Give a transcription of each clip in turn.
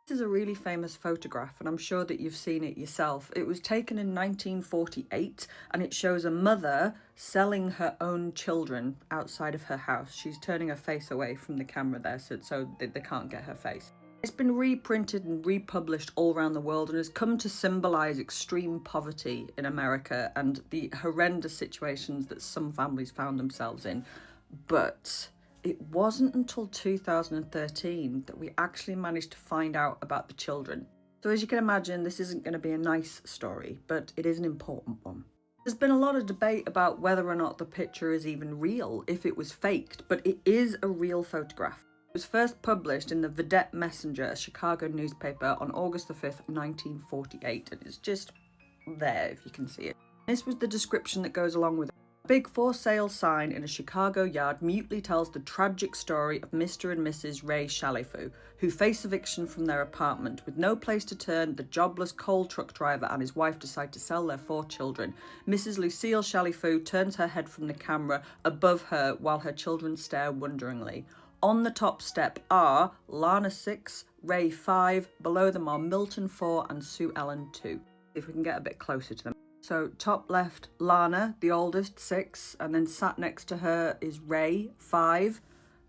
This is a really famous photograph, and I'm sure that you've seen it yourself. It was taken in 1948, and it shows a mother selling her own children outside of her house. She's turning her face away from the camera there so they can't get her face. It's been reprinted and republished all around the world and has come to symbolize extreme poverty in America and the horrendous situations that some families found themselves in. But it wasn't until 2013 that we actually managed to find out about the children. So as you can imagine, this isn't going to be a nice story, but it is an important one. There's been a lot of debate about whether or not the picture is even real, if it was faked, but it is a real photograph. It was first published in the Vedette Messenger, a Chicago newspaper, on August the 5th, 1948, and it's just there if you can see it. This was the description that goes along with it. A big for sale sign in a Chicago yard mutely tells the tragic story of Mr. and Mrs. Ray Shalifu, who face eviction from their apartment. With no place to turn, the jobless coal truck driver and his wife decide to sell their 4 children. Mrs. Lucille Shalifu turns her head from the camera above her while her children stare wonderingly. On the top step are Lana 6, Ray 5, below them are Milton 4 and Sue Ellen 2. If we can get a bit closer to them. So top left, Lana, the oldest, 6, and then sat next to her is Ray, 5.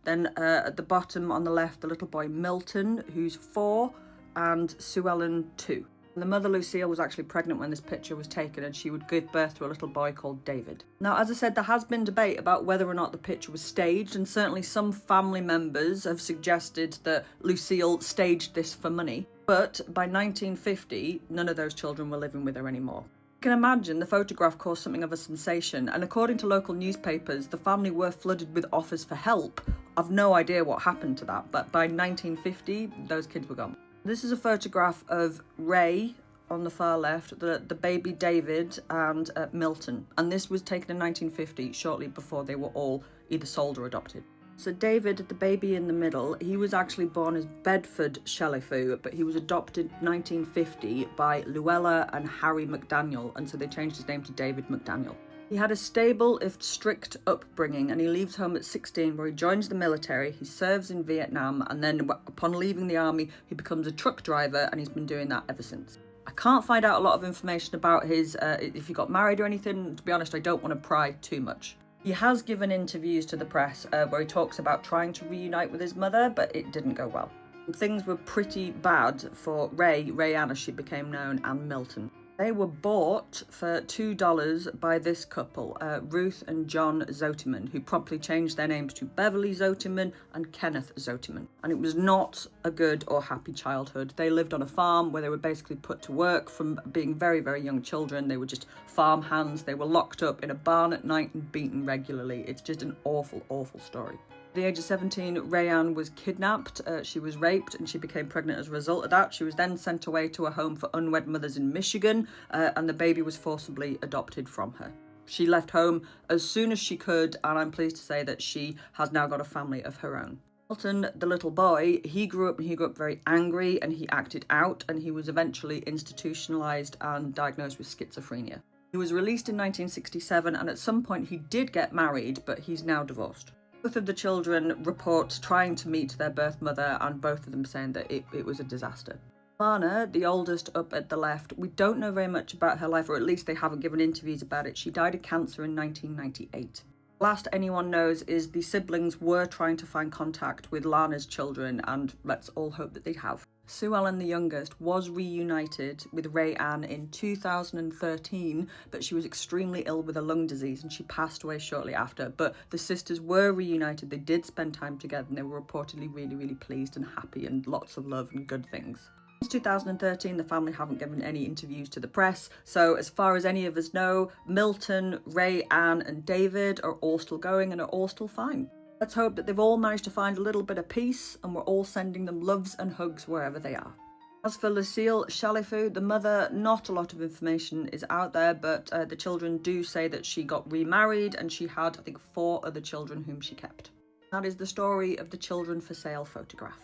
Then at the bottom on the left, the little boy Milton, who's 4, and Sue Ellen, 2. And the mother, Lucille, was actually pregnant when this picture was taken, and she would give birth to a little boy called David. Now, as I said, there has been debate about whether or not the picture was staged, and certainly some family members have suggested that Lucille staged this for money. But by 1950, none of those children were living with her anymore. You can imagine the photograph caused something of a sensation, and according to local newspapers, the family were flooded with offers for help. I've no idea what happened to that, but by 1950, those kids were gone. This is a photograph of Ray on the far left, the baby David, and Milton, and this was taken in 1950, shortly before they were all either sold or adopted. So David, the baby in the middle, he was actually born as Bedford Shalifu, but he was adopted in 1950 by Luella and Harry McDaniel, and so they changed his name to David McDaniel. He had a stable, if strict, upbringing, and he leaves home at 16, where he joins the military. He serves in Vietnam, and then upon leaving the army, he becomes a truck driver, and he's been doing that ever since. I can't find out a lot of information about his, if he got married or anything. To be honest, I don't want to pry too much. He has given interviews to the press where he talks about trying to reunite with his mother, but it didn't go well. Things were pretty bad for Rayanne as she became known, and Milton. They were bought for $2 by this couple, Ruth and John Zotiman, who promptly changed their names to Beverly Zotiman and Kenneth Zotiman. And it was not a good or happy childhood. They lived on a farm where they were basically put to work from being very, very young children. They were just farm hands. They were locked up in a barn at night and beaten regularly. It's just an awful, awful story. At the age of 17, Rayanne was kidnapped, she was raped, and she became pregnant as a result of that. She was then sent away to a home for unwed mothers in Michigan, and the baby was forcibly adopted from her. She left home as soon as she could, and I'm pleased to say that she has now got a family of her own. Milton, the little boy, he grew up very angry, and he acted out, and he was eventually institutionalized and diagnosed with schizophrenia. He was released in 1967, and at some point he did get married, but he's now divorced. Both of the children report trying to meet their birth mother, and both of them saying that it was a disaster. Lana, the oldest up at the left, we don't know very much about her life, or at least they haven't given interviews about it. She died of cancer in 1998. Last anyone knows is the siblings were trying to find contact with Lana's children, and let's all hope that they have. Sue Ellen, the youngest, was reunited with Rayanne in 2013, but she was extremely ill with a lung disease and she passed away shortly after. But the sisters were reunited, they did spend time together, and they were reportedly really, really pleased and happy, and lots of love and good things. Since 2013, the family haven't given any interviews to the press, so as far as any of us know, Milton, Rayanne and David are all still going and are all still fine. Let's hope that they've all managed to find a little bit of peace, and we're all sending them loves and hugs wherever they are. As for Lucille Shalifu, the mother, not a lot of information is out there, but the children do say that she got remarried and she had, I think, 4 other children whom she kept. That is the story of the children for sale photograph.